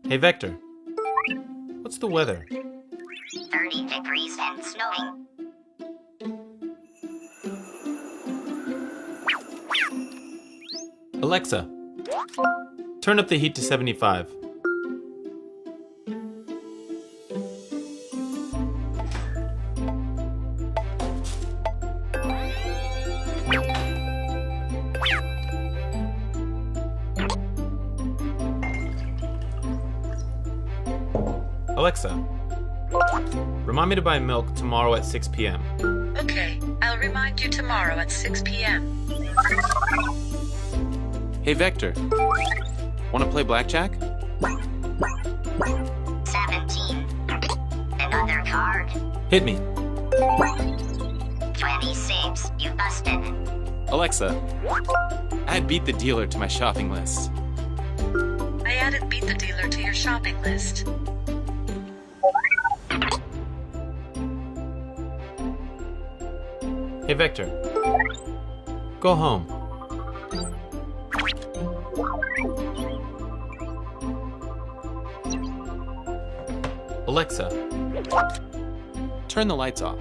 Hey Vector, what's the weather? 30 degrees and snowing. Alexa, turn up the heat to 75. Alexa, remind me to buy milk tomorrow at 6 p.m. Okay, I'll remind you tomorrow at 6 p.m. Hey Vector, wanna play blackjack? 17. Another card. Hit me. 26. You busted. Alexa, add Beat the Dealer to my shopping list. I added Beat the Dealer to your shopping list. Hey Vector, go home. Alexa, Turn the lights off.